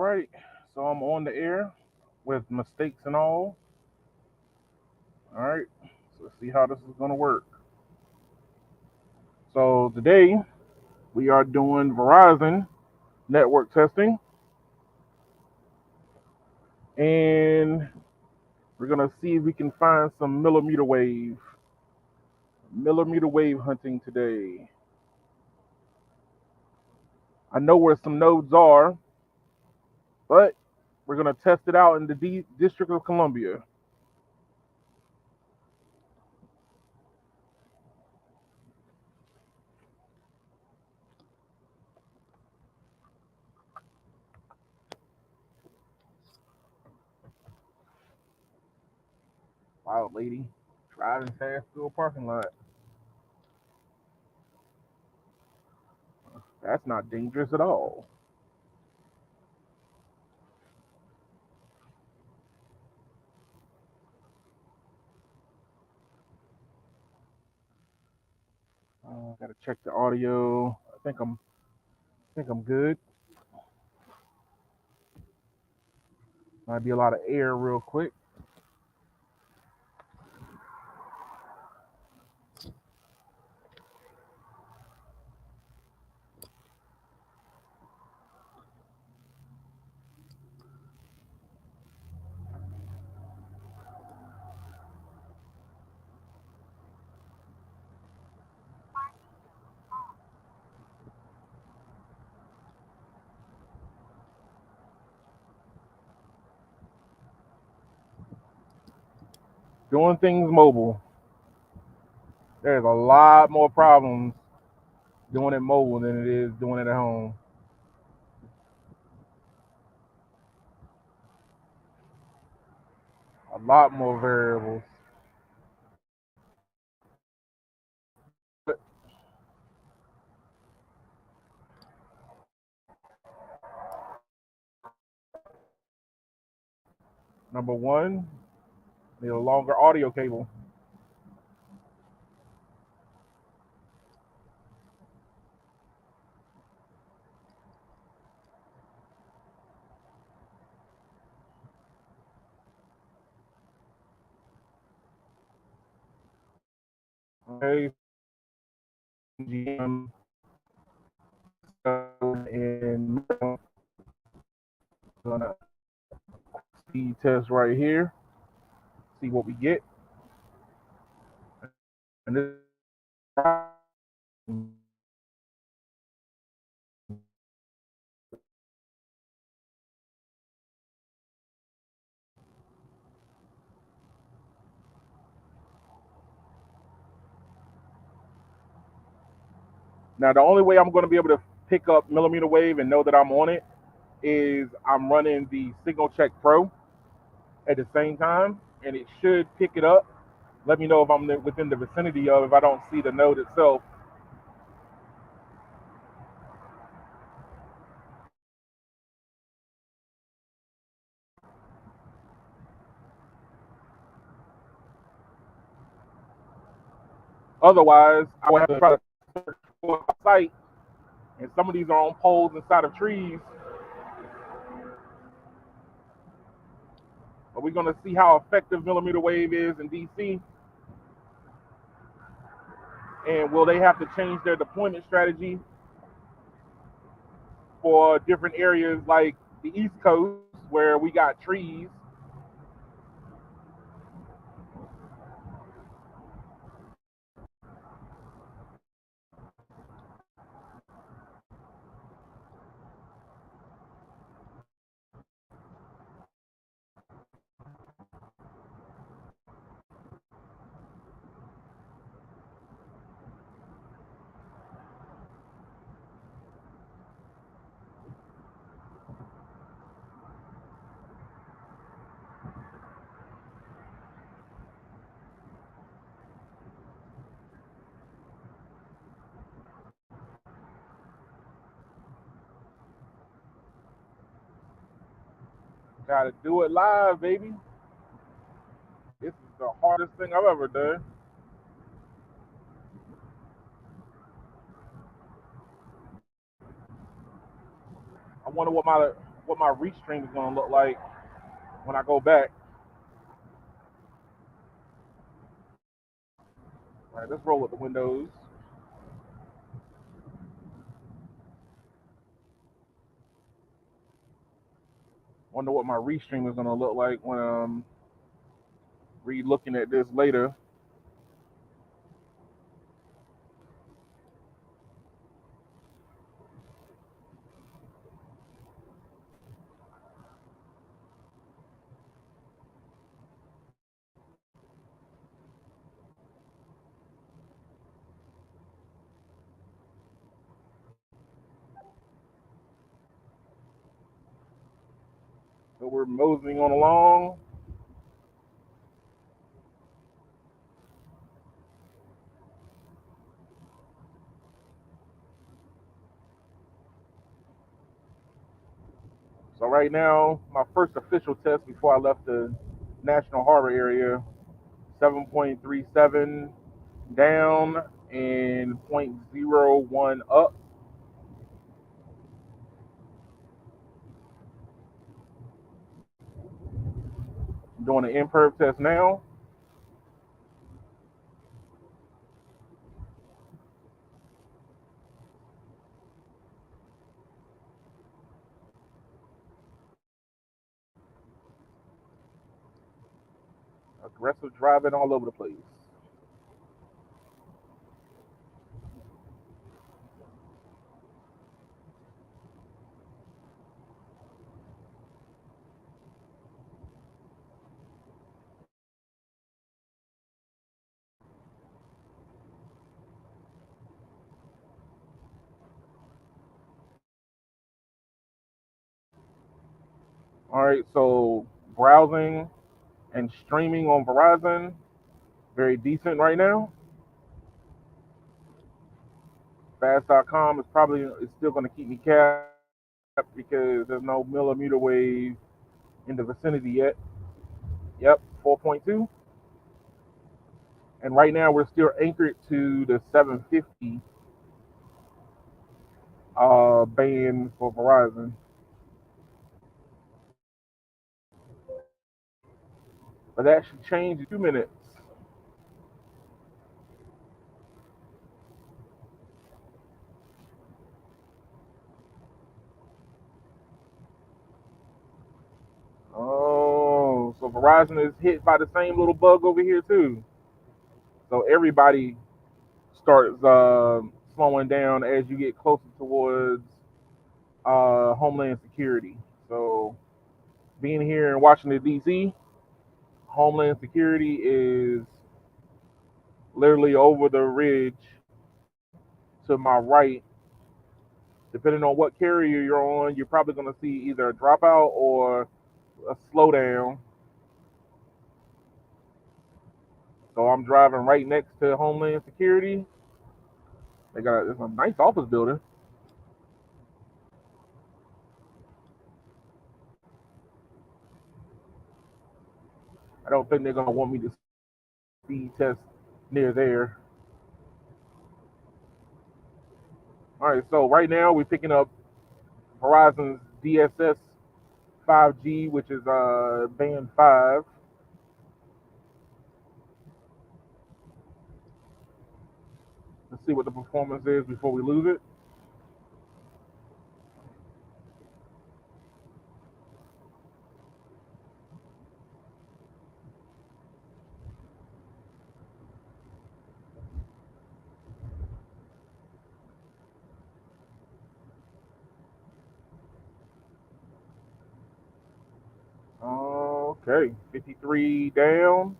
right, so I'm on the air with mistakes and all. All right, so let's see how this is going to work. So today we are doing Verizon network testing, and we're going to see if we can find some millimeter wave hunting today. I know where some nodes are, but we're going to test it out in the District of Columbia. Wild lady driving fast through a parking lot. That's not dangerous at all. Gotta check the audio. I think I'm good. Might be a lot of air real quick. Doing things mobile. There's a lot more problems doing it mobile than it is doing it at home. A lot more variables. But number one, need a longer audio cable. Okay, GM and gonna speed test right here. See what we get. And this now the only way I'm going to be able to pick up millimeter wave and know that I'm on it is I'm running the Signal Check Pro at the same time, and it should pick it up. Let me know if I'm within the vicinity of if I don't see the node itself. Otherwise, I would have to try to search for a site, and some of these are on poles inside of trees. But we're going to see how effective millimeter wave is in DC, and will they have to change their deployment strategy for different areas like the East Coast where we got trees. Gotta do it live, baby. This is the hardest thing I've ever done. I wonder what my what my restream is going to look like when I go back. All right, let's roll with the windows. Wonder what my restream is going to look like when I'm re-looking at this later. So we're moseying on along. So right now, my first official test before I left the National Harbor area, 7.37 down and zero point zero 0.01 up. I'm doing an imperv test now. Aggressive driving all over the place. All right, so browsing and streaming on Verizon, very decent right now. Fast.com is probably is still going to keep me capped because there's no millimeter wave in the vicinity yet. Yep, 4.2. And right now we're still anchored to the 750 band for Verizon. But that should change in 2 minutes. Oh, so Verizon is hit by the same little bug over here too. So everybody starts slowing down as you get closer towards Homeland Security. So being here in Washington D.C., Homeland Security is literally over the ridge to my right. Depending on what carrier you're on, you're probably going to see either a dropout or a slowdown. So I'm driving right next to Homeland Security. It's a nice office building. I don't think they're going to want me to speed test near there. All right, so right now we're picking up Verizon's DSS 5G, which is band 5. Let's see what the performance is before we lose it. Okay, 53 down,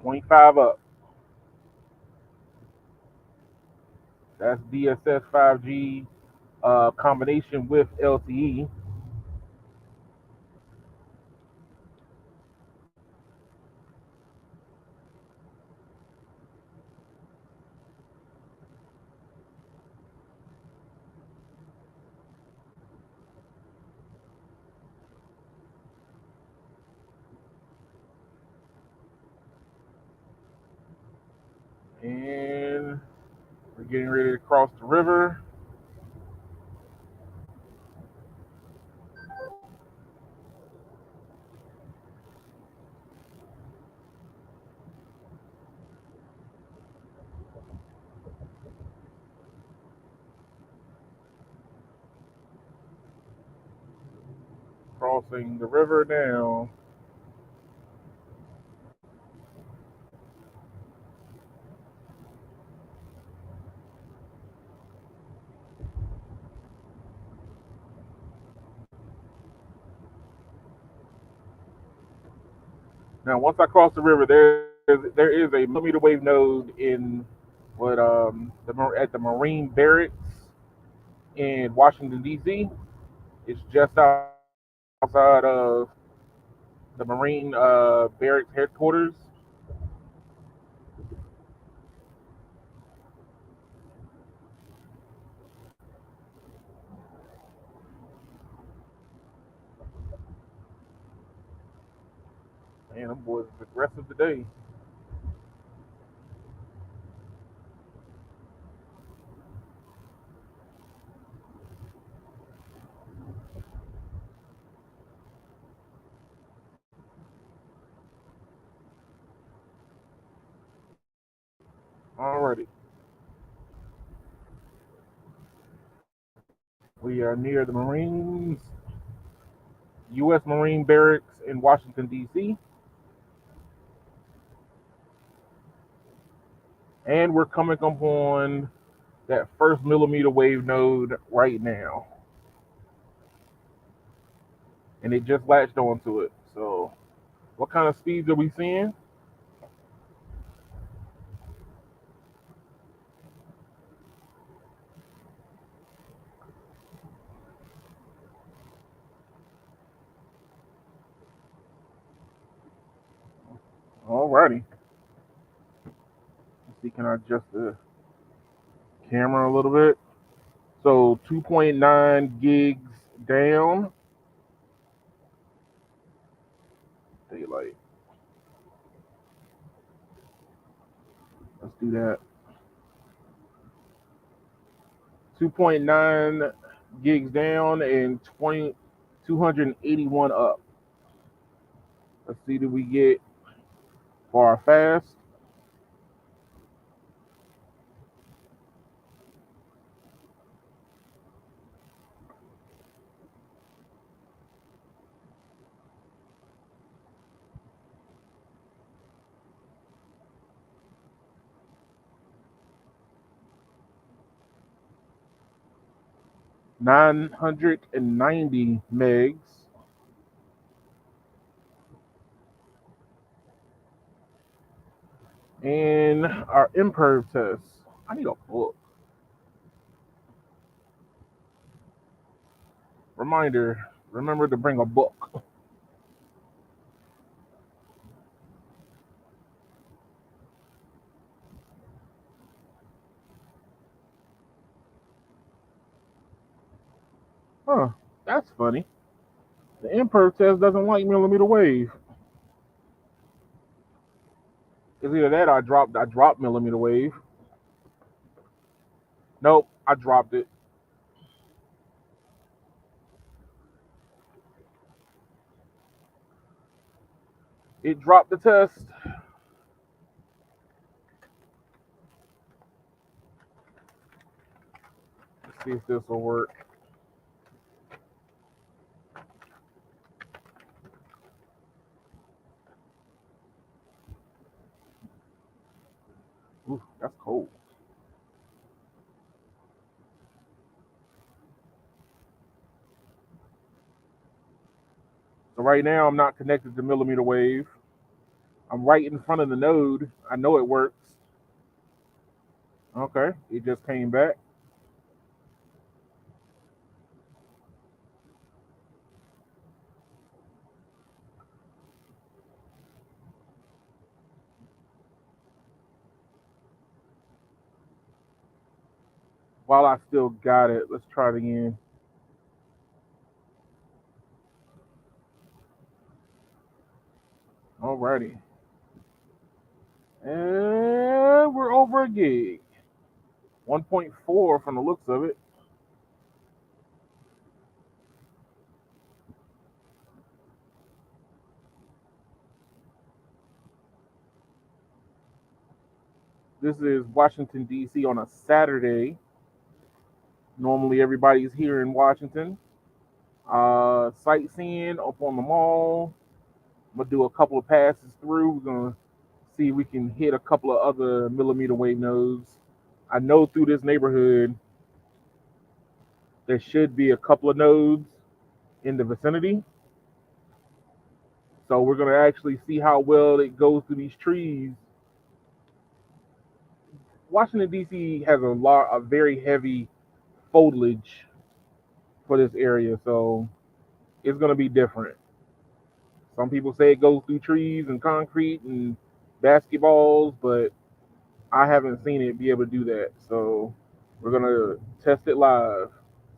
25 up. That's DSS 5G combination with LTE. And we're getting ready to cross the river. Crossing the river now. Now, once I cross the river, there is a millimeter wave node in what at the Marine Barracks in Washington D.C. It's just outside of the Marine Barracks headquarters. Man, them boys is aggressive today. Alrighty, we are near the Marines, U.S. Marine Barracks in Washington D.C., and we're coming up on that first millimeter wave node right now, and it just latched onto it. So, what kind of speeds are we seeing? Alrighty, let's see. Can I adjust the camera a little bit? So 2.9 gigs down. Daylight. Let's do that. 2.9 gigs down and 281 up. Let's see, did we get far fast? $990 megs. And our imperv test. I need a book. Reminder, remember to bring a book. Huh, that's funny. The imperv test doesn't like millimeter wave. It's either that or I dropped millimeter wave. Nope, I dropped it. It dropped the test. Let's see if this will work. Ooh, that's cold. So right now I'm not connected to millimeter wave. I'm right in front of the node. I know it works. Okay, it just came back. While I still got it, let's try it again. Alrighty. And we're over a gig. 1.4 from the looks of it. This is Washington, D.C. on a Saturday. Normally everybody's here in Washington. Sightseeing up on the mall. I'm gonna do a couple of passes through. We're gonna see if we can hit a couple of other millimeter wave nodes. I know through this neighborhood there should be a couple of nodes in the vicinity. So we're gonna actually see how well it goes through these trees. Washington D.C. has a very heavy foliage for this area, so it's gonna be different. Some people say it goes through trees and concrete and basketballs, but I haven't seen it be able to do that. So we're gonna test it live,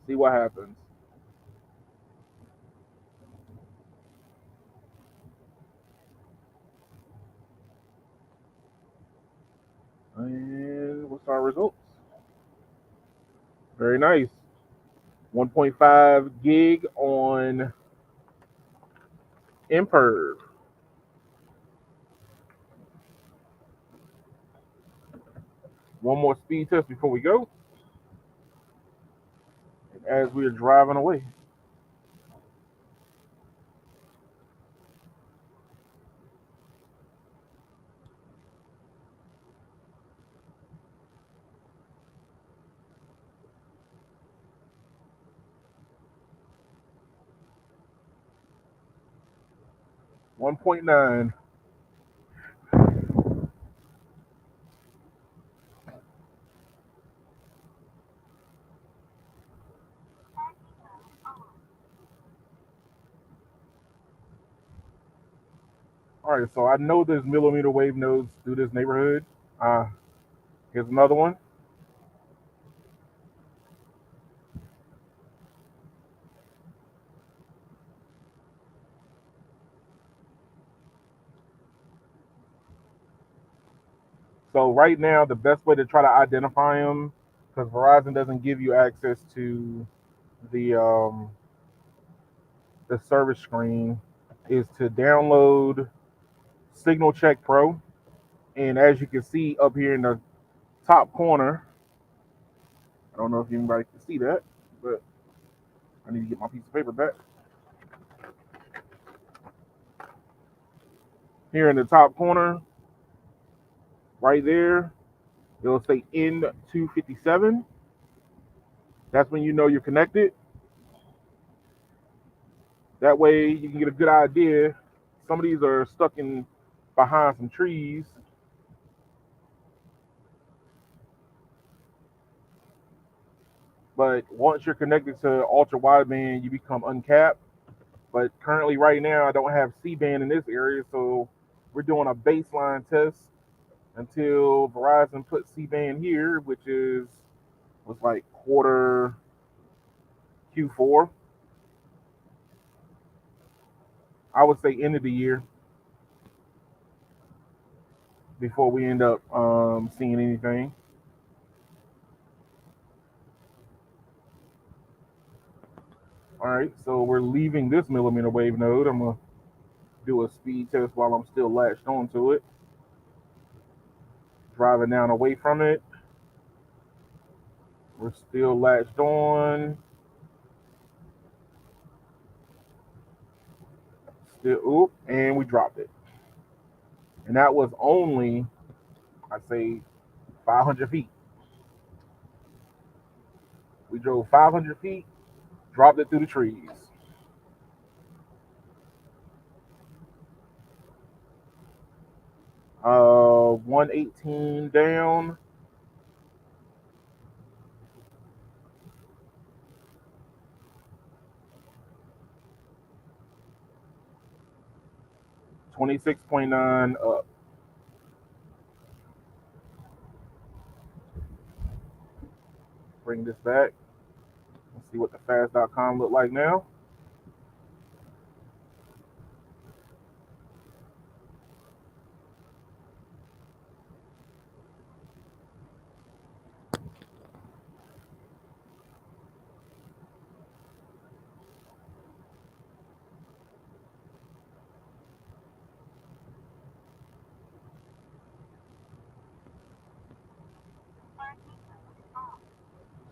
see what happens. And what's our results? Very nice. 1.5 gig on Imperv. One more speed test before we go, as we are driving away. 1.9. All right, so I know there's millimeter wave nodes through this neighborhood. Here's another one. So right now, the best way to try to identify them, because Verizon doesn't give you access to the um, the service screen, is to download Signal Check Pro. And as you can see up here in the top corner, I don't know if anybody can see that, but I need to get my piece of paper back. Here in the top corner, right there, it'll say N257. That's when you know you're connected. That way you can get a good idea. Some of these are stuck in behind some trees. But once you're connected to ultra wideband, you become uncapped. But currently, right now, I don't have C-band in this area, so we're doing a baseline test until Verizon puts C-band here, which was like quarter Q4. I would say end of the year before we end up seeing anything. All right, so we're leaving this millimeter wave node. I'm gonna do a speed test while I'm still latched onto it. Driving down away from it. We're still latched on. Still, oop, and we dropped it. And that was only, I say, 500 feet. We drove 500 feet, dropped it through the trees. 118 down. 26.9 up. Bring this back. Let's see what the fast.com look like now.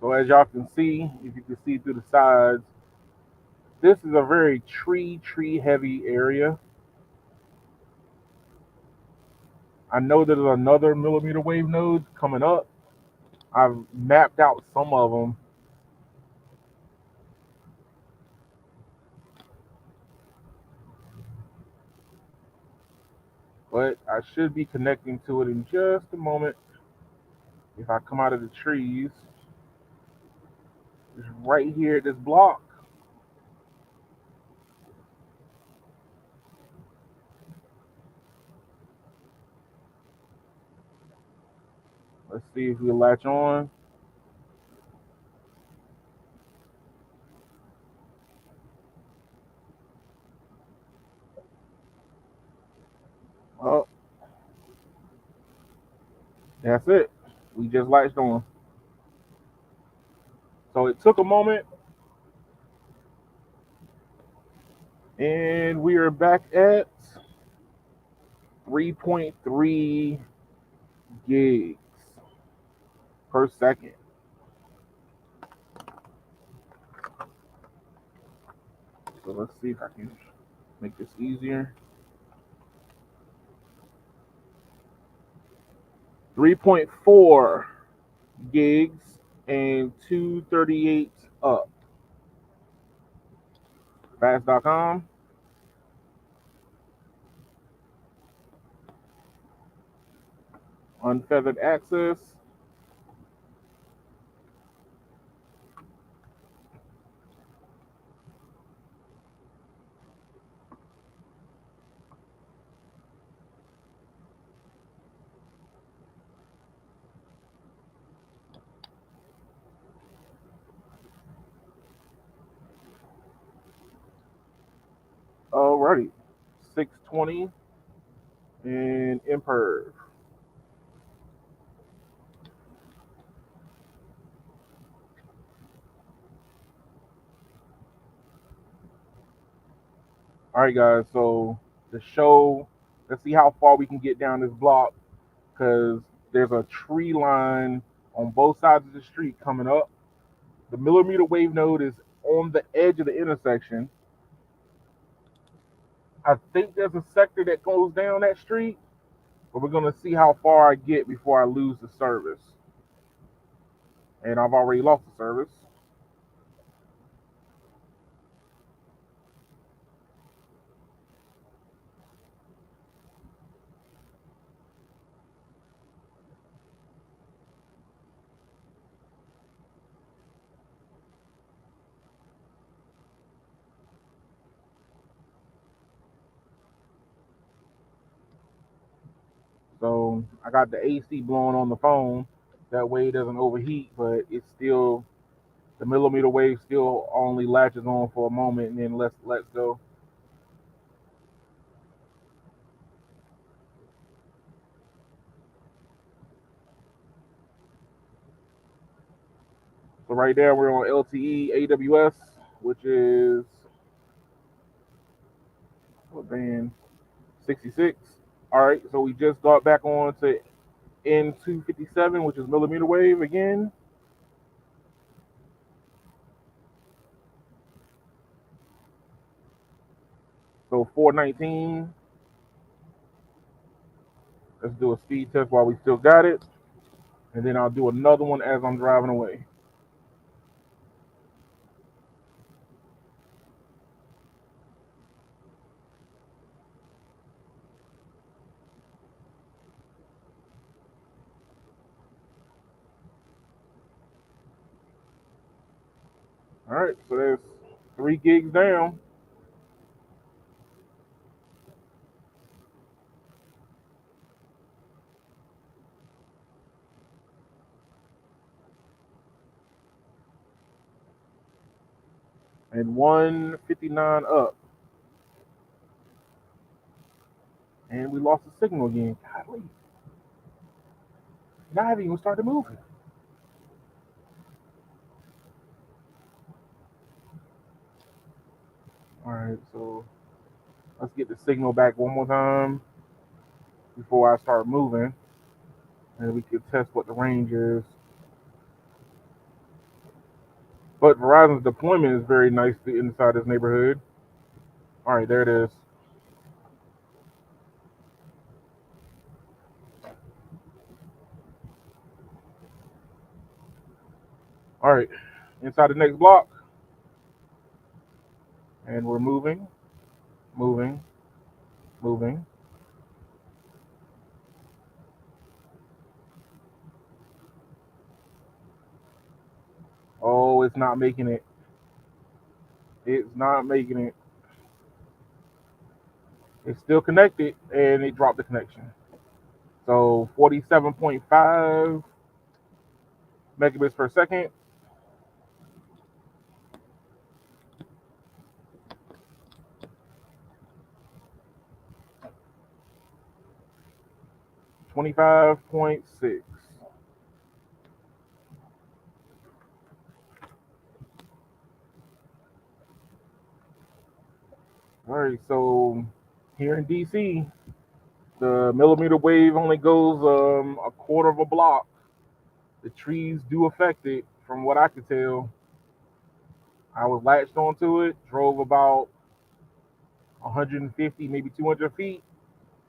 So as y'all can see, if you can see through the sides, this is a very tree heavy area. I know there's another millimeter wave node coming up. I've mapped out some of them. But I should be connecting to it in just a moment. If I come out of the trees, it's right here at this block. Let's see if we latch on. Oh, that's it. We just latched on. So it took a moment, and we are back at 3.3 gigs per second. So let's see if I can make this easier. 3.4 gigs and 238 up. Fast.com. Unfeathered access. Alrighty. 620 and imperv. Alright guys, so the show, let's see how far we can get down this block, because there's a tree line on both sides of the street coming up. The millimeter wave node is on the edge of the intersection. I think there's a sector that goes down that street, but we're gonna see how far I get before I lose the service. And I've already lost the service. So I got the AC blowing on the phone. That way it doesn't overheat, but it's still, the millimeter wave still only latches on for a moment and then let's go. So right there we're on LTE AWS, which is what band? 66. All right, so we just got back on to N257, which is millimeter wave again. So 419. Let's do a speed test while we still got it, and then I'll do another one as I'm driving away. All right, so there's 3 gigs down, and 159 up, and we lost the signal again. Golly, now I haven't even started moving. All right, so let's get the signal back one more time before I start moving, and we can test what the range is. But Verizon's deployment is very nice inside this neighborhood. All right, there it is. All right, inside the next block, and we're moving, moving, moving. Oh, it's not making it. It's not making it. It's still connected, and it dropped the connection. So 47.5 megabits per second. 25.6. All right, so here in DC, the millimeter wave only goes a quarter of a block. The trees do affect it, from what I could tell. I was latched onto it, drove about 150, maybe 200 feet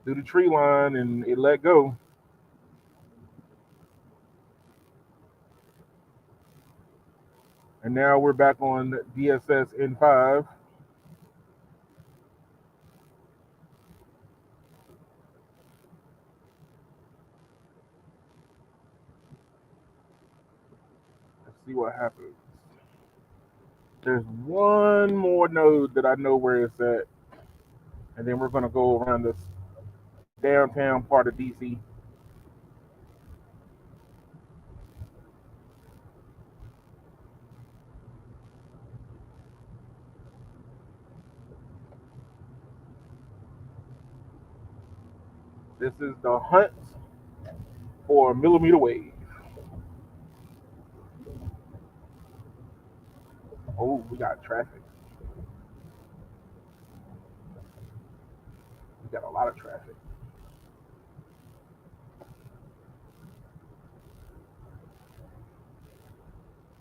through the tree line, and it let go. And now we're back on DSS N5. Let's see what happens. There's one more node that I know where it's at, and then we're gonna go around this downtown part of DC. This is the hunt for a millimeter wave. Oh, we got traffic. We got a lot of traffic.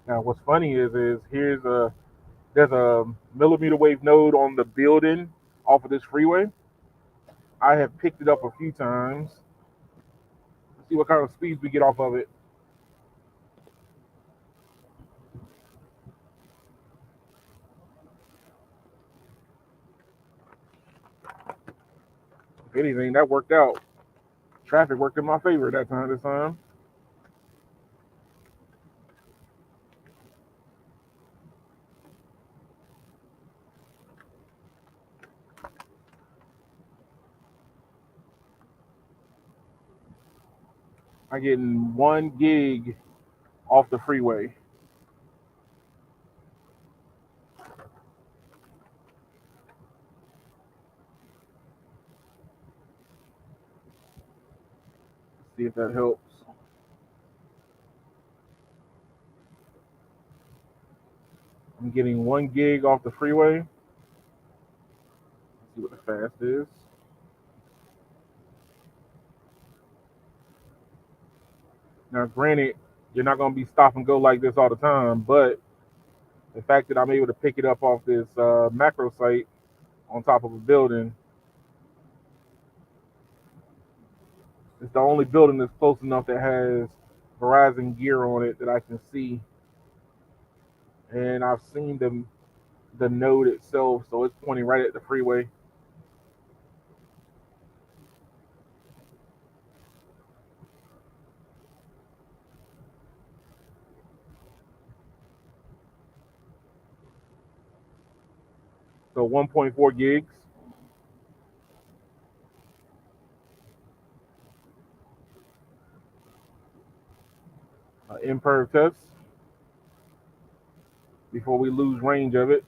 Now, what's funny is there's a millimeter wave node on the building off of this freeway. I have picked it up a few times. Let's see what kind of speeds we get off of it. If anything, that worked out. Traffic worked in my favor that time. This time, I'm getting 1 gig off the freeway. See if that helps. I'm getting 1 gig off the freeway. Let's see what the fast is. Now, granted, you're not going to be stop and go like this all the time, but the fact that I'm able to pick it up off this macro site on top of a building, it's the only building that's close enough that has Verizon gear on it that I can see, and I've seen the node itself, so it's pointing right at the freeway. So 1.4 gigs. Imperv test before we lose range of it.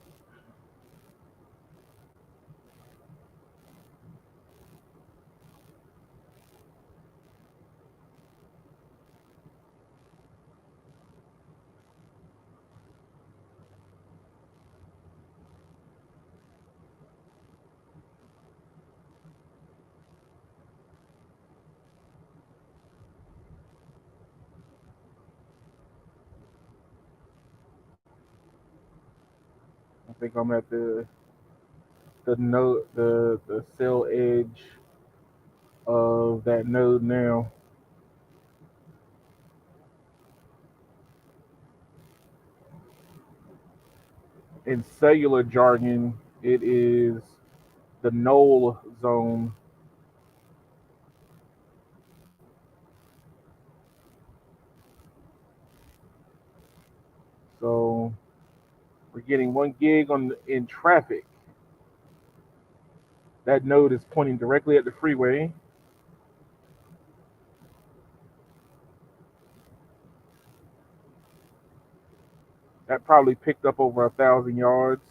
think I'm at the node the cell edge of that node now. In cellular jargon, it is the null zone. So we're getting 1 gig in traffic. That node is pointing directly at the freeway. That probably picked up over 1,000 yards,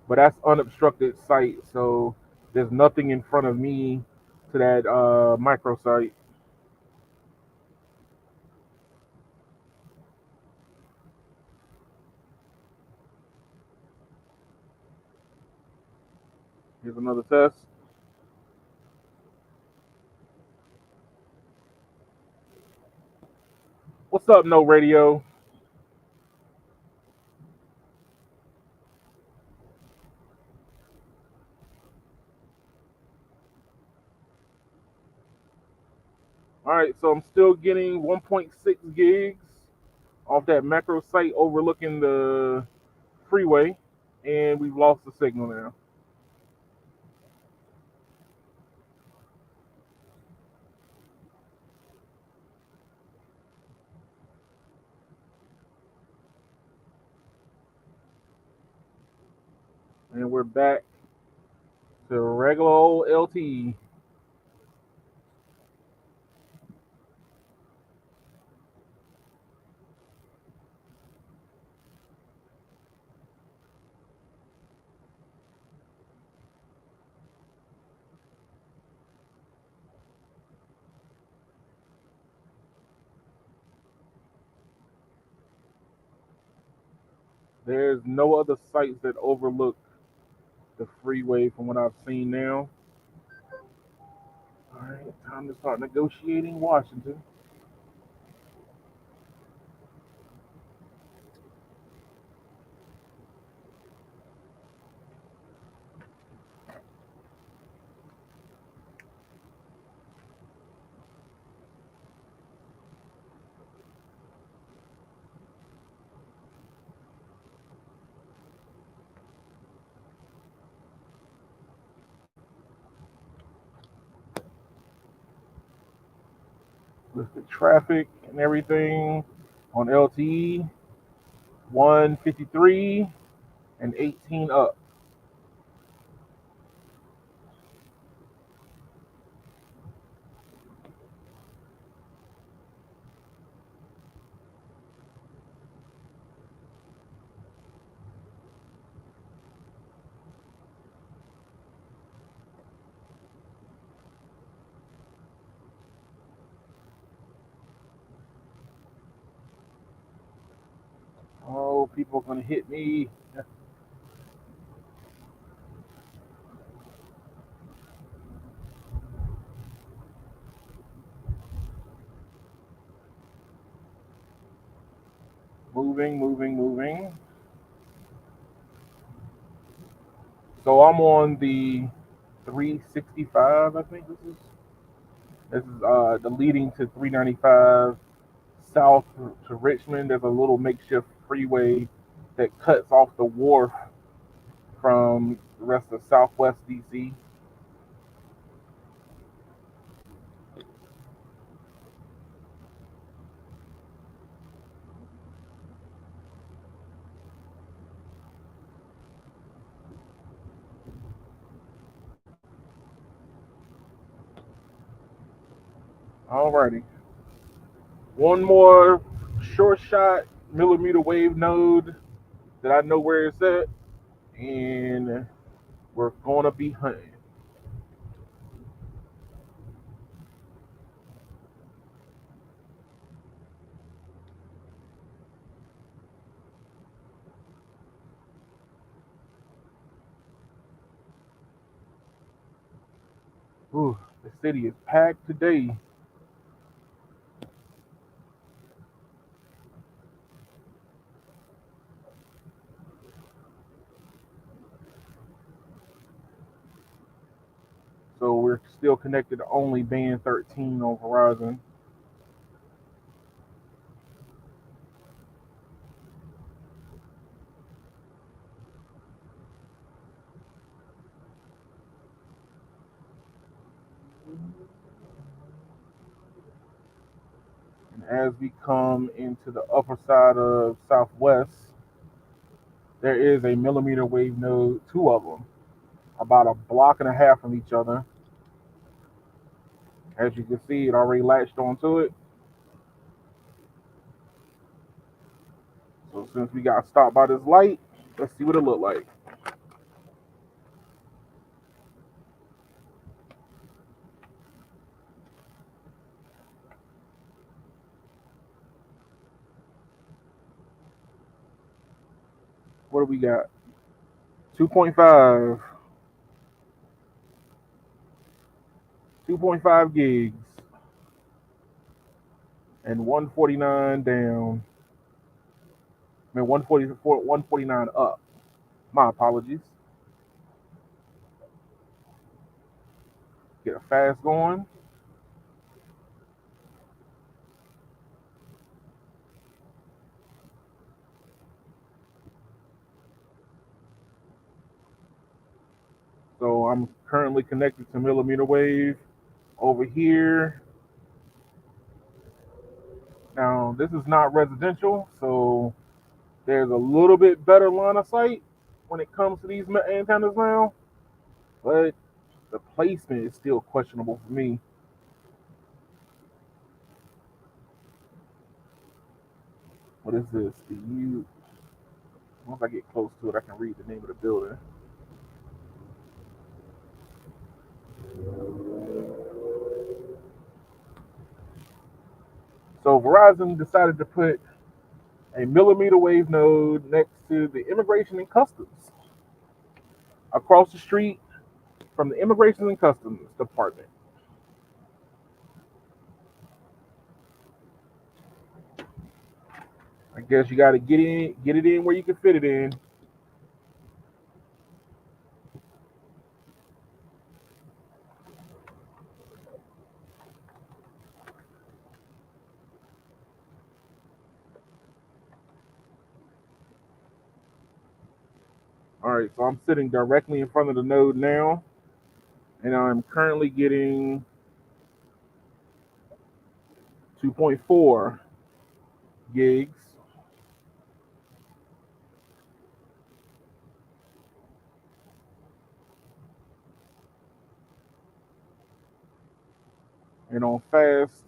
but that's unobstructed site, so there's nothing in front of me to that microsite. Here's another test. What's up, no radio? All right, so I'm still getting 1.6 gigs off that macro site overlooking the freeway, and we've lost the signal now. And we're back to regular old LTE. There's no other sites that overlook the freeway from what I've seen now. All right, time to start negotiating Washington. With the traffic and everything on LTE, 153 and 18 up. Oh, people are gonna hit me. Moving, moving, moving. So I'm on the 365, I think this is. This is the leading to 395 south to Richmond. There's a little makeshift freeway that cuts off the wharf from the rest of Southwest DC. Alrighty. One more short shot millimeter wave node that I know where it's at, and we're gonna be hunting. Ooh, the city is packed today. we're still connected to only band 13 on Verizon. And as we come into the upper side of Southwest, there is a millimeter wave node, two of them, about a block and a half from each other. As you can see, it already latched onto it. So since we got stopped by this light, let's see what it looked like. What do we got? 2.5. 2.5 gigs. And 149 down. I mean 144, 149 up. My apologies. Get a fast going. So I'm currently connected to millimeter wave over here. Now this is not residential, so there's a little bit better line of sight when it comes to these antennas now, but the placement is still questionable for me. What is this? Once I get close to it, I can read the name of the building. So Verizon decided to put a millimeter wave node next to the Immigration and Customs across the street from the Immigration and Customs Department. I guess you got to get it in where you can fit it in. All right, so I'm sitting directly in front of the node now, and I'm currently getting 2.4 gigs. And on fast,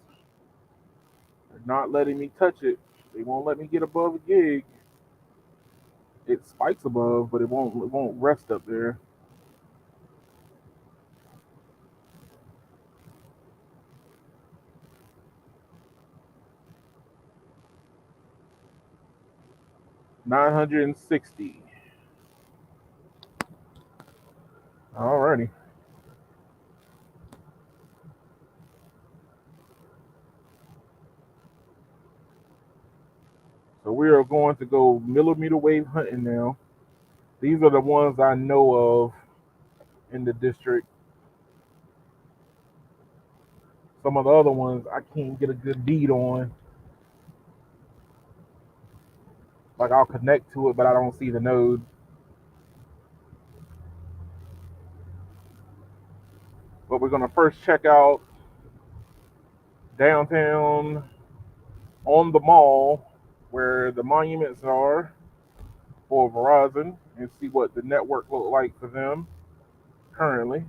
they're not letting me touch it. They won't let me get above a gig. It spikes above, but it won't rest up there. $960. Alrighty. So we are going to go millimeter wave hunting now. These are the ones I know of in the district. Some of the other ones I can't get a good bead on. Like I'll connect to it, but I don't see the node. But we're gonna first check out downtown on the mall where the monuments are for Verizon and see what the network look like for them currently.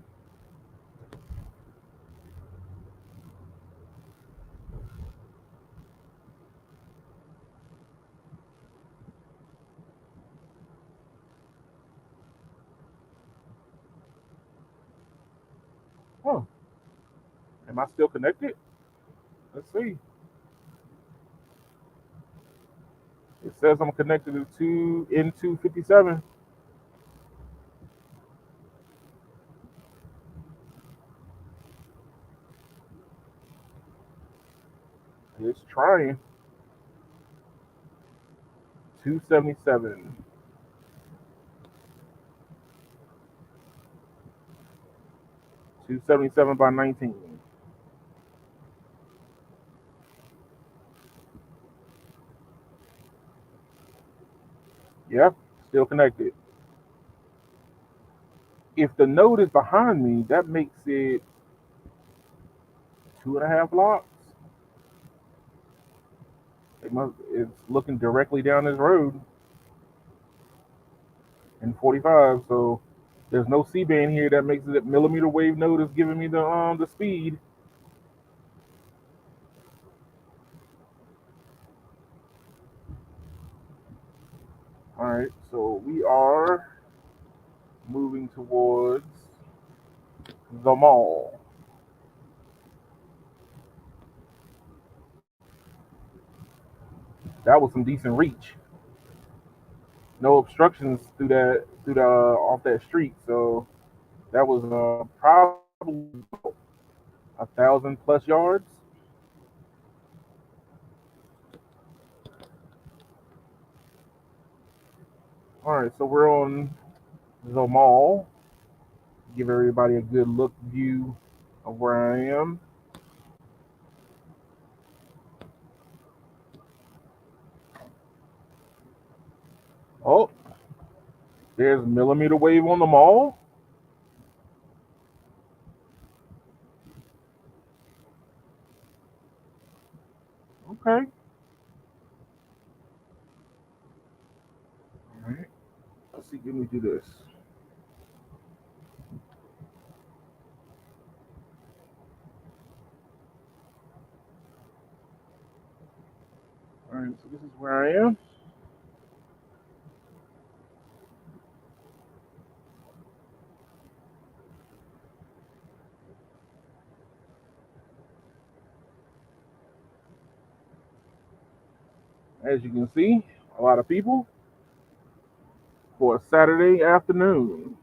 Huh. Am I still connected? Let's see. It says I'm connected to N257. It's trying. 277. 277 by 19. Yep, still connected. If the node is behind me, that makes it 2.5 blocks. It's looking directly down this road in 45. So there's no C-band here. That makes it that millimeter wave node is giving me the speed. All right, so we are moving towards the mall. That was some decent reach. No obstructions through the off that street. So that was probably 1,000+ yards. All right, so we're on the mall. Give everybody a good look view of where I am. Oh, there's millimeter wave on the mall. Okay. All right. Let's see. Let me do this. All right. So this is where I am. As you can see, a lot of people for a Saturday afternoon.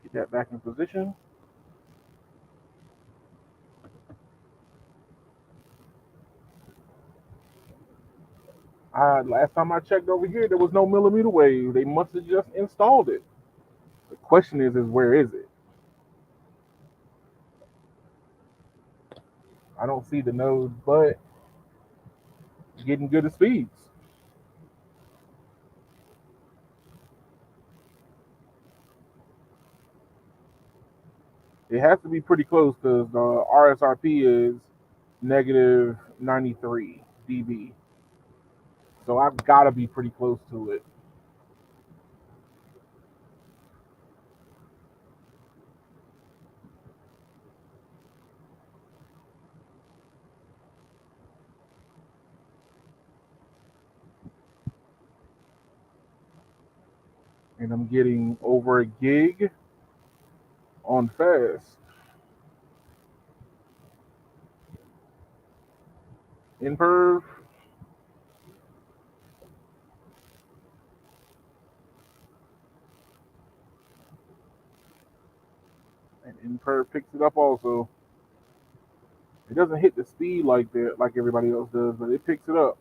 Get that back in position. Last time I checked over here, there was no millimeter wave. They must have just installed it. The question is where is it? I don't see the node, but getting good at speeds. It has to be pretty close because the RSRP is negative 93 dB. So I've got to be pretty close to it. And I'm getting over a gig on fast. Imperv, and Imperv picks it up also. It doesn't hit the speed like that, like everybody else does, but it picks it up.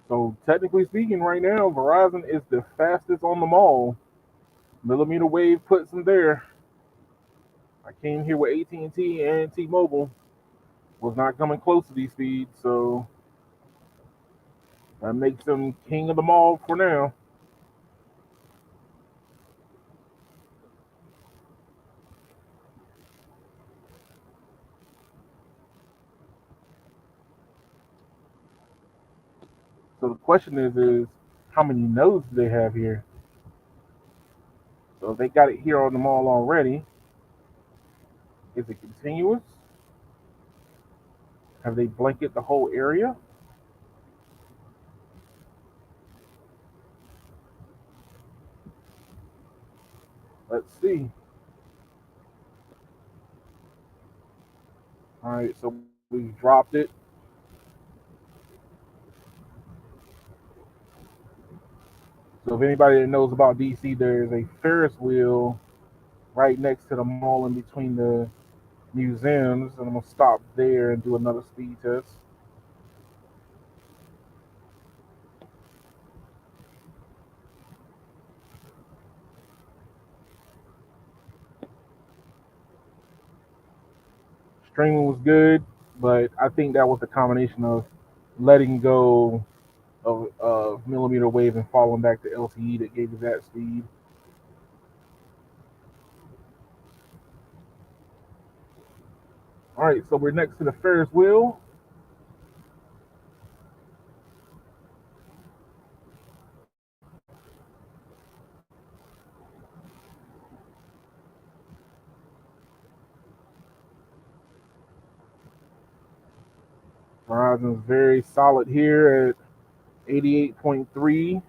So technically speaking, right now, Verizon is the fastest on the mall. Millimeter wave puts them there. I came here with AT&T and T-Mobile. Was not coming close to these speeds, so that makes them king of the mall for now. So the question is how many nodes do they have here? So if they got it here on the mall already, is it continuous? Have they blanket the whole area? Let's see. All right, so We've dropped it. So if anybody that knows about DC, there is a Ferris wheel right next to the mall in between the museums, and I'm gonna stop there and do another speed test. Streaming was good, but I think that was a combination of letting go of millimeter wave and falling back to LTE that gave you that speed. All right, so we're next to the Ferris wheel. Verizon's very solid here at 88.3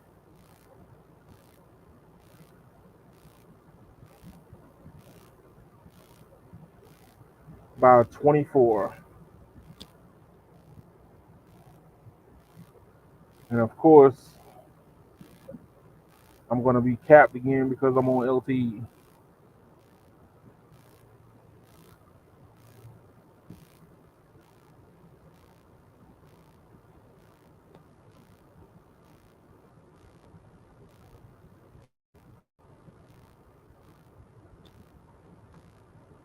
by 24. And of course, I'm going to be capped again because I'm on LTE.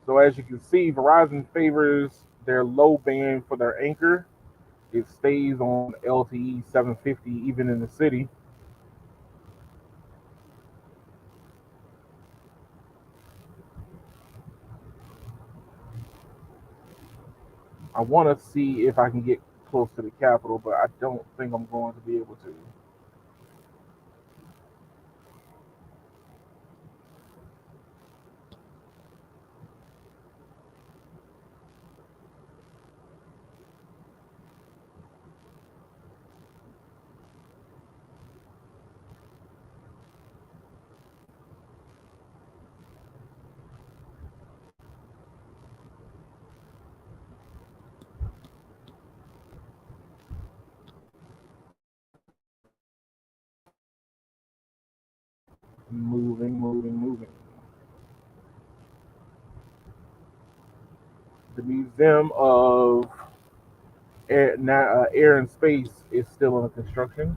So as you can see, Verizon favors their low band for their anchor. It stays on LTE 750 even in the city. I want to see if I can get close to the capital, but I don't think I'm going to be able to. Moving, moving, moving. The Museum of Air and Space is still under construction.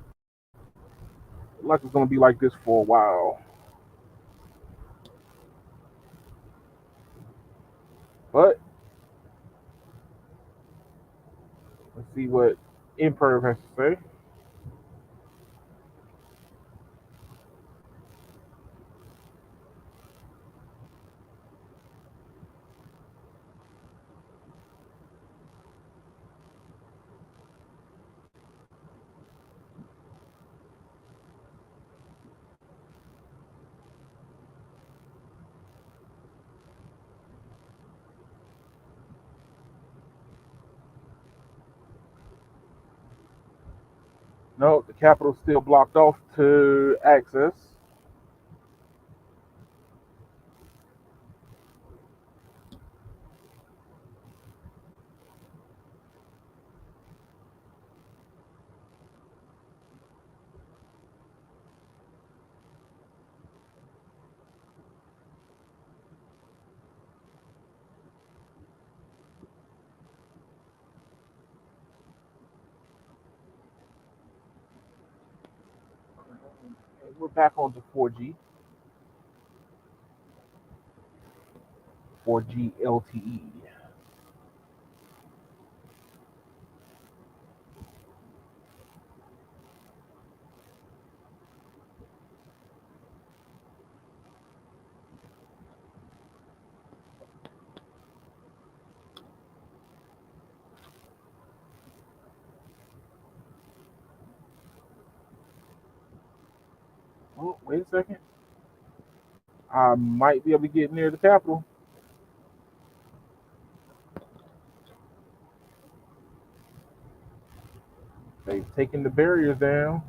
Like it's going to be like this for a while. But let's see what Imperv has to say. No, the Capitol's still blocked off to access. We're back on to 4G, 4G LTE. Oh, wait a second. I might be able to get near the Capitol. They've taken the barriers down.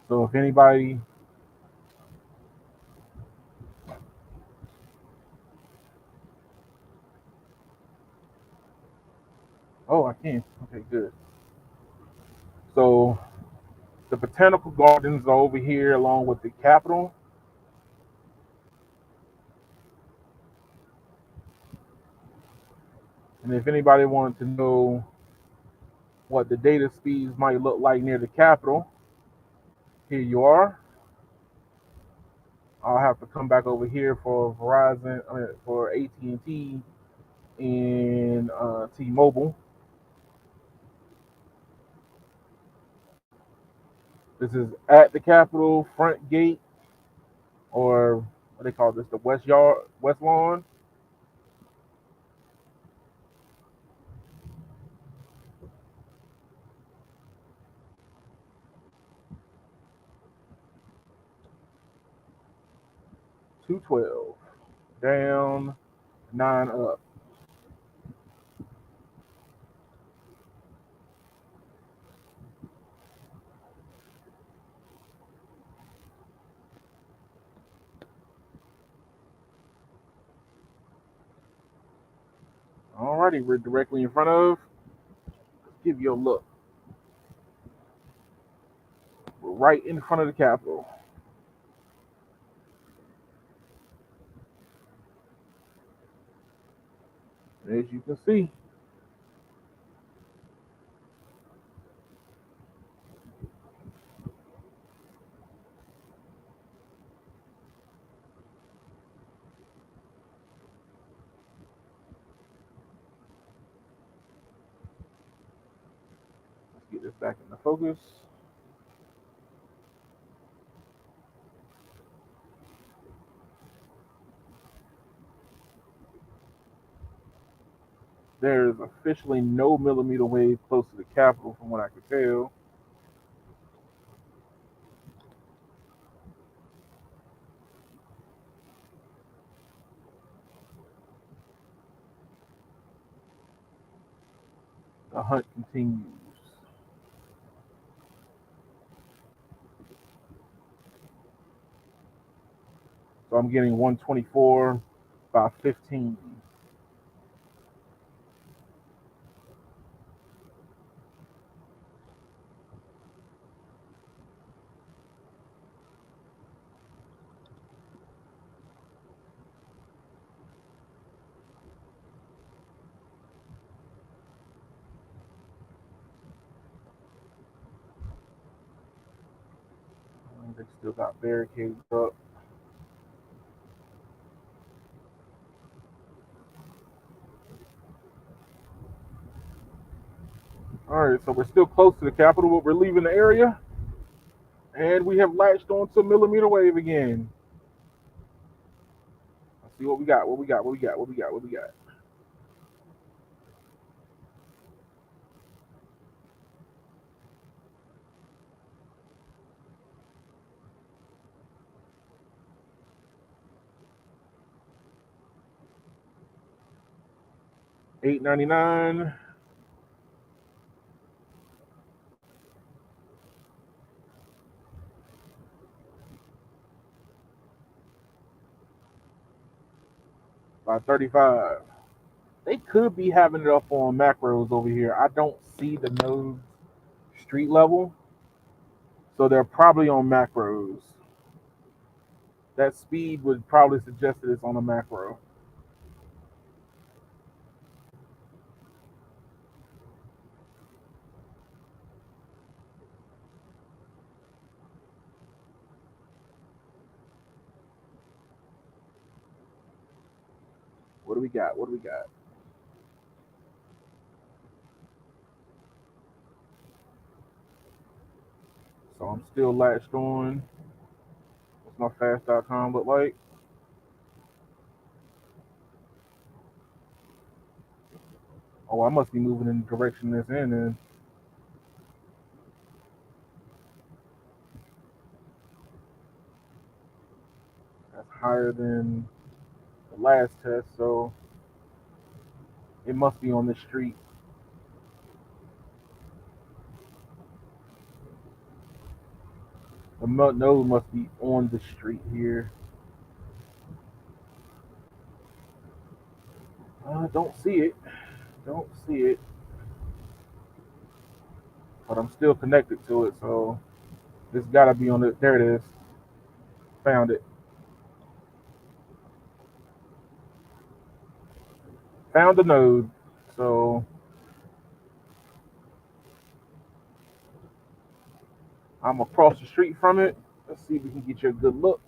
So if anybody, oh, I can. Okay, good. So the botanical gardens are over here along with the Capitol. And if anybody wanted to know what the data speeds might look like near the Capitol, here you are. I'll have to come back over here for Verizon, for AT&T and T-Mobile. This is at the Capitol front gate, or what they call this, the West Lawn. 212 down, 9 up. Alrighty, we're directly in front of. Let's give you a look. We're right in front of the Capitol. As you can see, let's get this back into focus. There's officially no millimeter wave close to the Capitol, from what I could tell. The hunt continues. So I'm getting 124 by 15. They still got barricades up. All right, so we're still close to the Capitol, but we're leaving the area, and we have latched onto millimeter wave again. Let's see what we got. What we got? What we got? What we got? What we got? 899 by 35. They could be having it up on macros over here. I don't see the node street level, so they're probably on macros. That speed would probably suggest that it's on a macro. What do we got? What do we got? So I'm still latched on. What's my fast.com look like? Oh, I must be moving in the direction that's in. And That's higher than the last test, so it must be on the street. The node must be on the street here. Don't see it. Don't see it. But I'm still connected to it, so it's gotta be on it. There it is. Found it. Found the node. So I'm across the street from it. Let's see if we can get you a good look.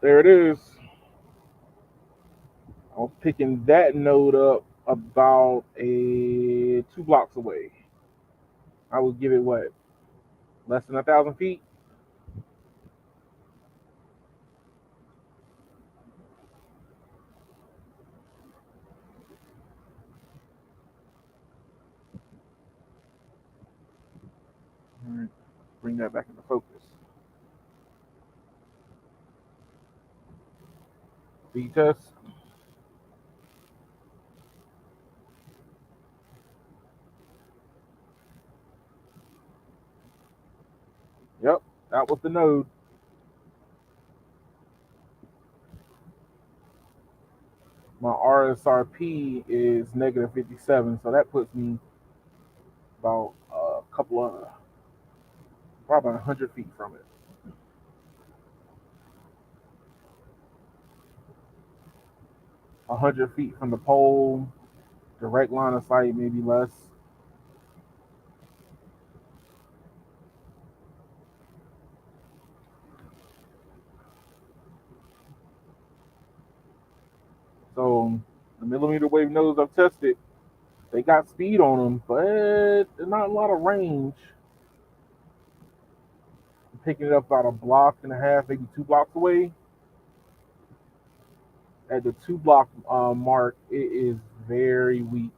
There it is. I was picking that node up about 2 blocks away. I would give it what, less than 1,000 feet. All right, bring that back into focus. Speed test. Yep, that was the node. My RSRP is negative 57, so that puts me about a couple of, probably 100 feet from it. 100 feet from the pole, direct line of sight, maybe less. So the millimeter wave nodes I've tested, they got speed on them, but there's not a lot of range. I'm picking it up about a block and a half, maybe 2 blocks away. At the 2 block mark, it is very weak,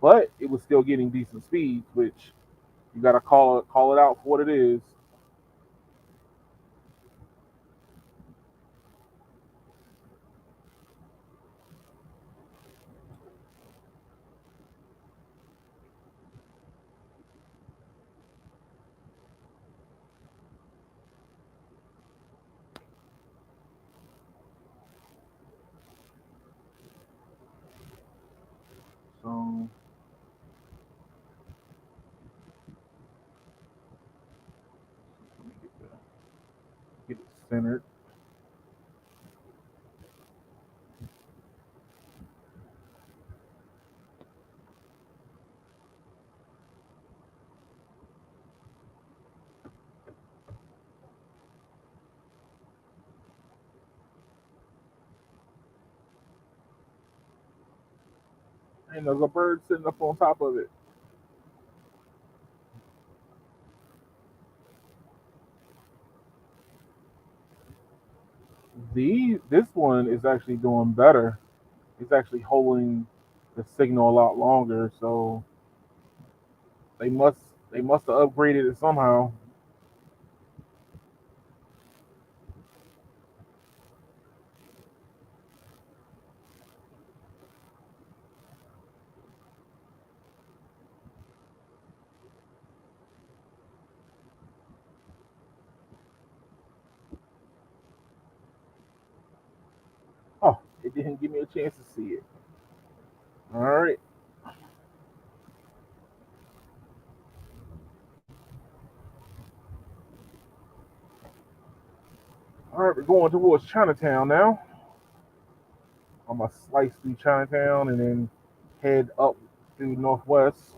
but it was still getting decent speeds, which you got to call it out for what it is. So let me get it centered. And there's a bird sitting up on top of it. This one is actually doing better. It's actually holding the signal a lot longer. So they must they must have upgraded it somehow. Oh, it didn't give me a chance to see it. All right. All right, we're going towards Chinatown now. I'm gonna slice through Chinatown and then head up through Northwest.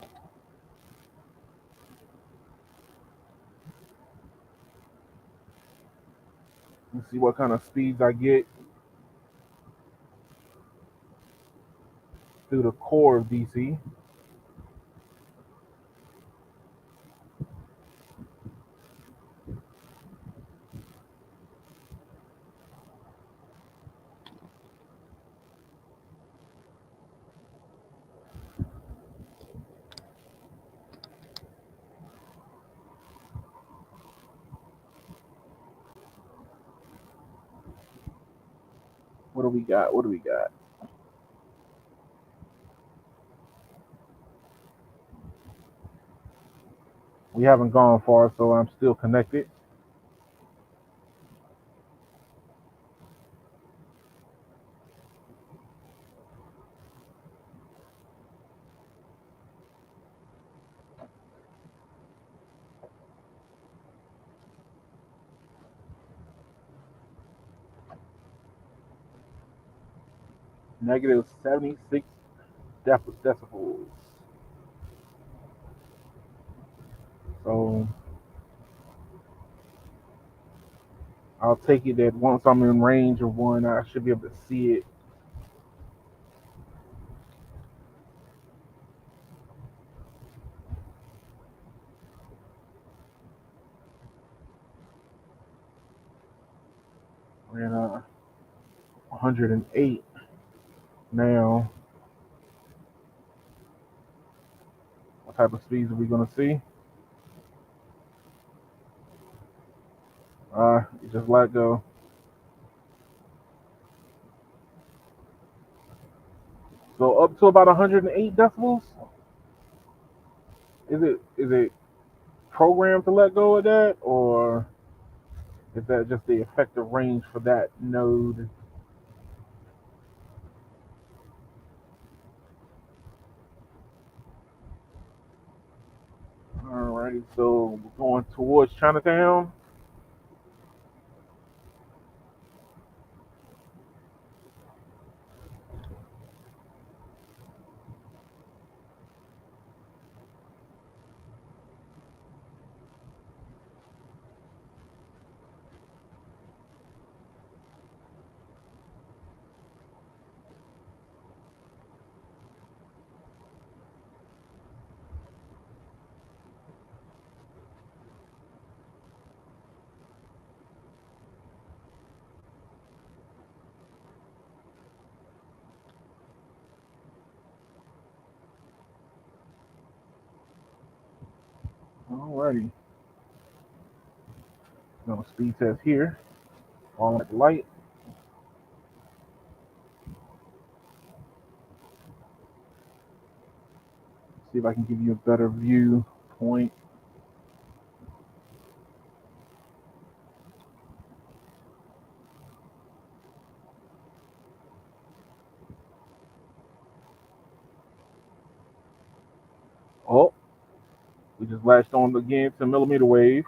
And see what kind of speeds I get through the core of DC. What do we got? What do we got? We haven't gone far, so I'm still connected. Negative 76 decibels. So I'll take it that once I'm in range of one, I should be able to see it. We're in 108 now. What type of speeds are we going to see? You just let go. So up to about 108 decibels. Is it programmed to let go of that, or is that just the effective range for that node? Alrighty, so we're going towards Chinatown. Alrighty, no speed test here. On the light. See if I can give you a better view point. Oh, we just latched on again to millimeter wave.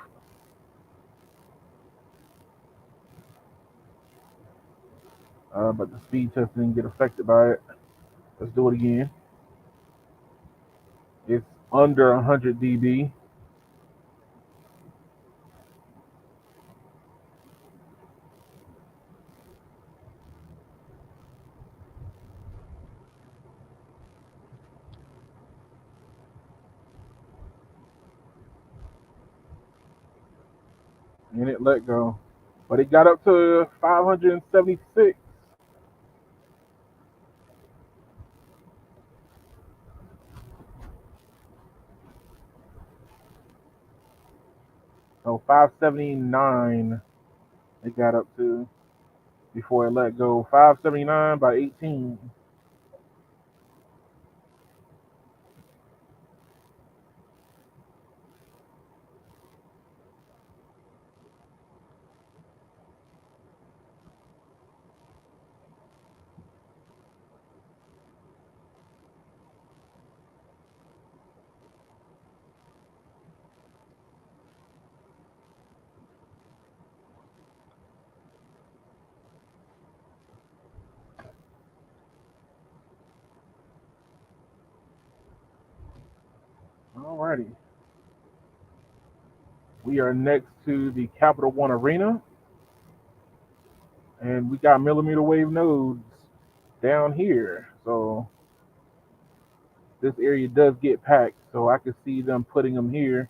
But the speed test didn't get affected by it. Let's do it again. It's under 100 dB. And it let go. But it got up to 576. So 579 it got up to before it let go. 579 by 18. Alrighty. We are next to the Capital One Arena. And we got millimeter wave nodes down here. So this area does get packed. So I can see them putting them here.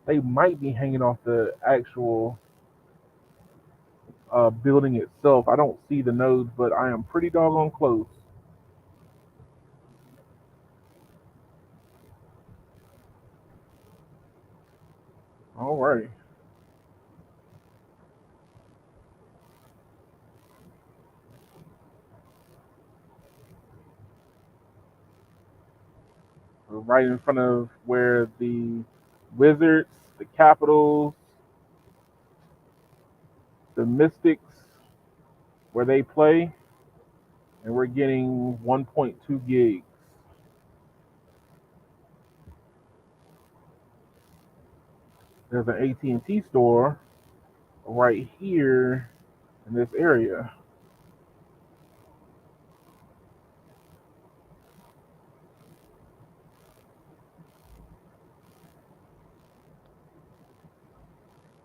They might be hanging off the actual building itself. I don't see the nodes, but I am pretty doggone close. All right. right in front of where the Wizards, the Capitals, the Mystics, where they play, and we're getting 1.2 gigs. There's an AT&T store right here in this area.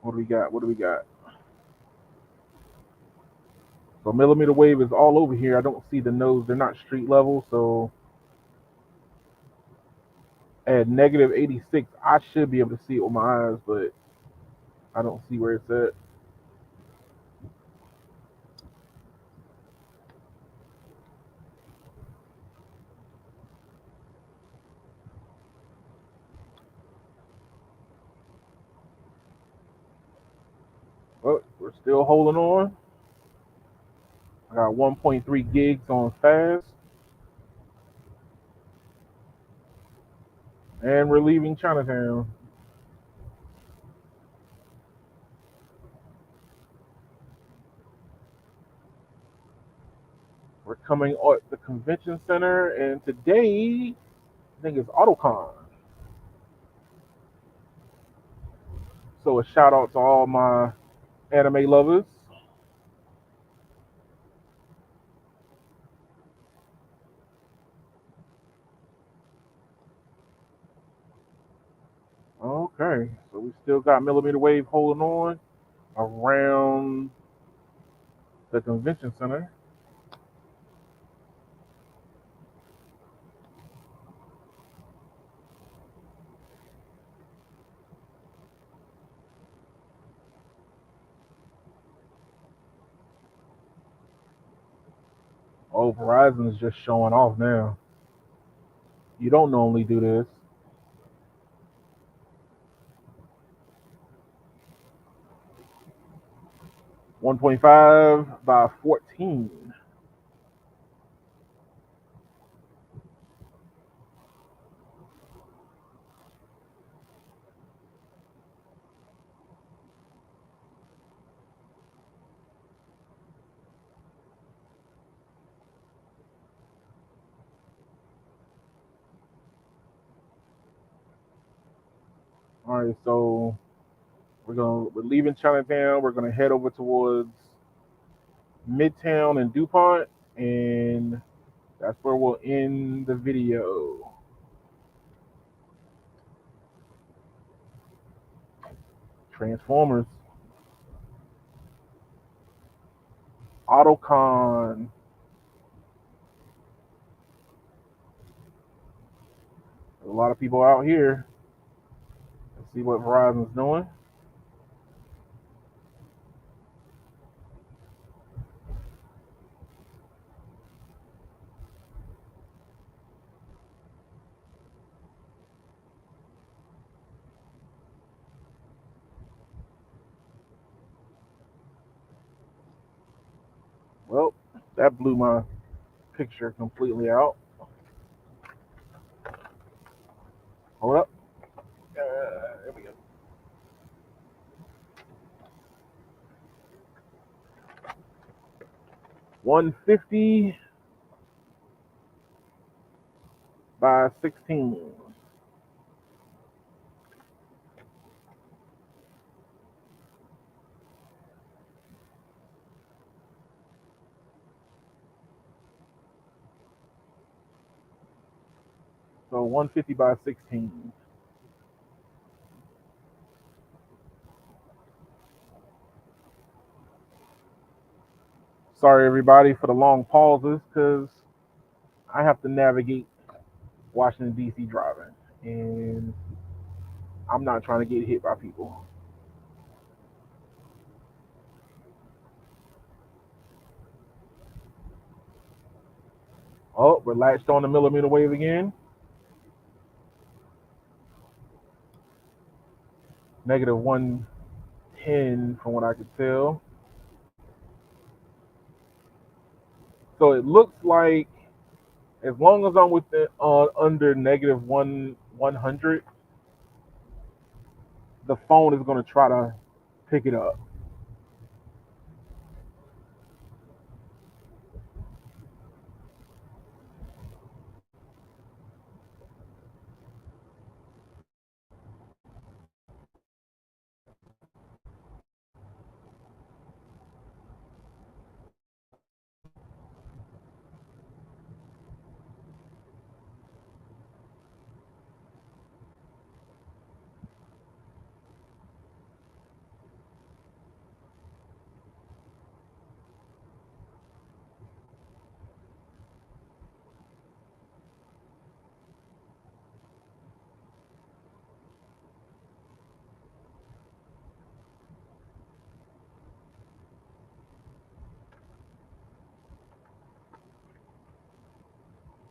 What do we got? What do we got? So millimeter wave is all over here. I don't see the nodes. They're not street level. So at negative 86, I should be able to see it with my eyes, but I don't see where it's at. But we're still holding on. I got 1.3 gigs on fast. And we're leaving Chinatown. We're coming at the convention center, and today, I think it's AutoCon. So a shout out to all my anime lovers. Okay, so we still got millimeter wave holding on around the convention center. Oh, Verizon is just showing off now. You don't normally do this. 1.5 by 14. All right, so we're leaving Chinatown. We're gonna head over towards Midtown and DuPont, and that's where we'll end the video. Transformers, AutoCon. There's a lot of people out here. Let's see what Verizon's doing. Well, that blew my picture completely out. Hold up. There we go. 150 by 16. So 150 by 16. Sorry, everybody, for the long pauses because I have to navigate Washington, D.C. driving. And I'm not trying to get hit by people. Oh, we're latched on the millimeter wave again. Negative 110 from what I could tell. So it looks like As long as I'm within under negative 100, the phone is going to try to pick it up.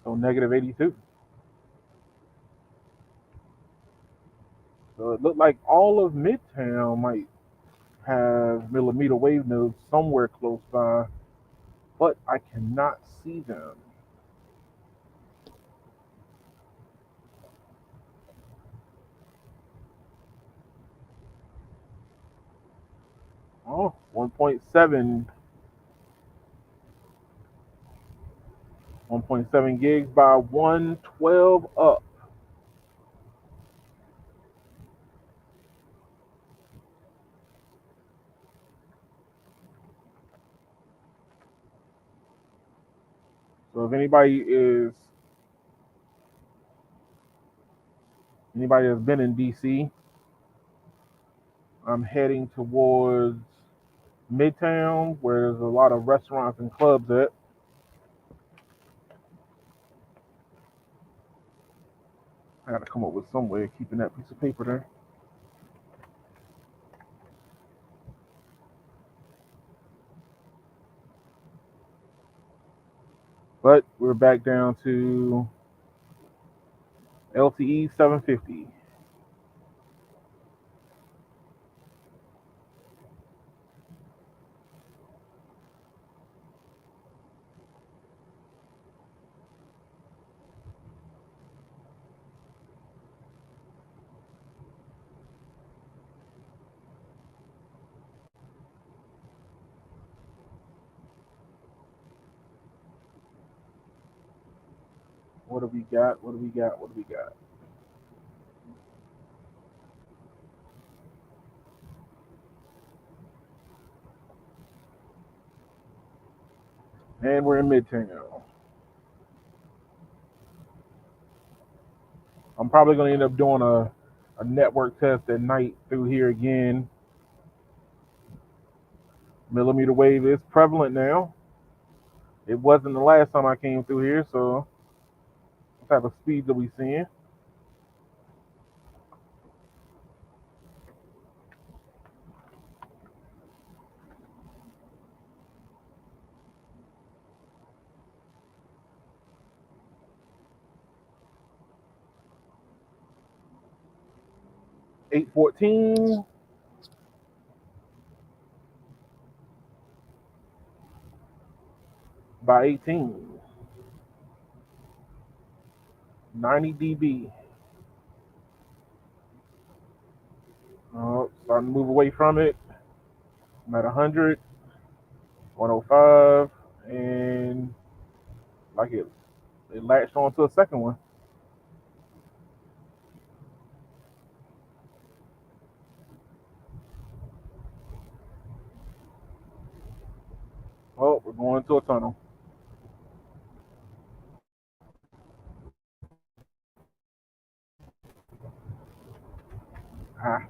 So negative 82. So it looked like all of Midtown might have millimeter wave nodes somewhere close by, but I cannot see them. Oh, 1.7, 1.7 gigs by 112 up. So if anybody has been in DC, I'm heading towards Midtown, where there's a lot of restaurants and clubs at. I got to come up with some way of keeping that piece of paper there. But we're back down to LTE 750. What do we got? What do we got? What do we got? And we're in Midtown. I'm probably going to end up doing a network test at night through here again. Millimeter wave is prevalent now. It wasn't the last time I came through here, so what type of speeds are we seeing? 814 by 18. 90 dB. Starting to move away from it. I'm at 100, 105, and like it latched onto a second one. Oh, we're going to a tunnel. Ah.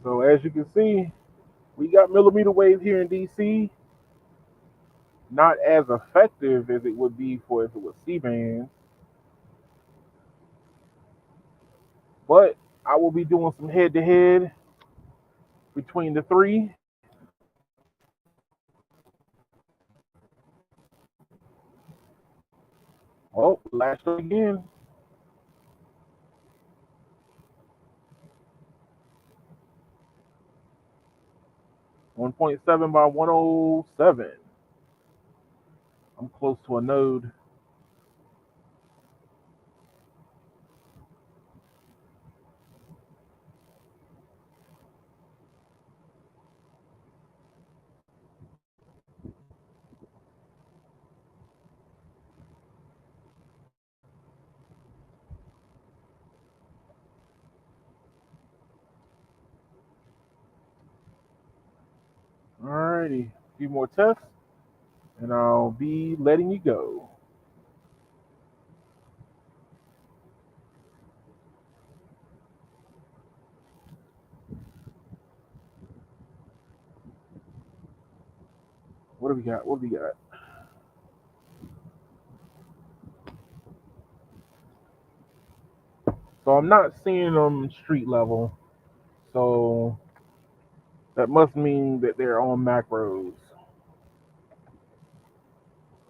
So as you can see, we got millimeter wave here in DC. Not as effective as it would be for if it was C band, But I will be doing some head-to-head between the three. Oh, last again. 1.7 by 107. I'm close to a node. Alrighty, a few more tests, and I'll be letting you go. What do we got? What do we got? So I'm not seeing them street level. So that must mean that they're on macros.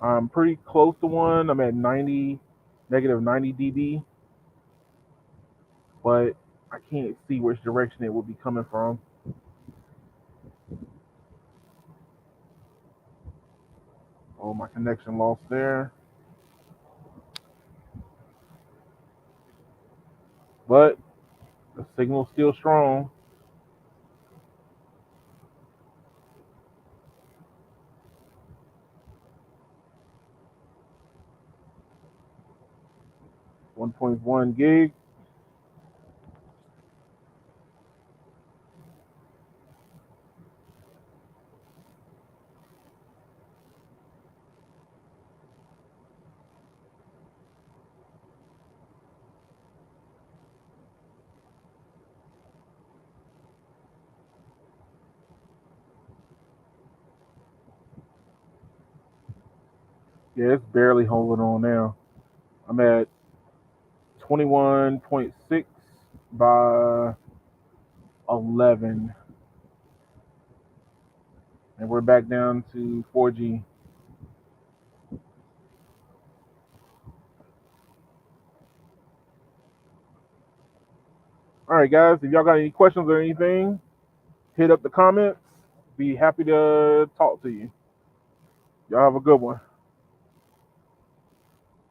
I'm pretty close to one. I'm at 90, negative 90 dB, but I can't see which direction it will be coming from. Oh, my connection lost there. But the signal's still strong. .1 gig. Yeah, it's barely holding on now. I'm at 21.6 by 11. And we're back down to 4G. All right, guys, if y'all got any questions or anything, hit up the comments. Be happy to talk to you. Y'all have a good one.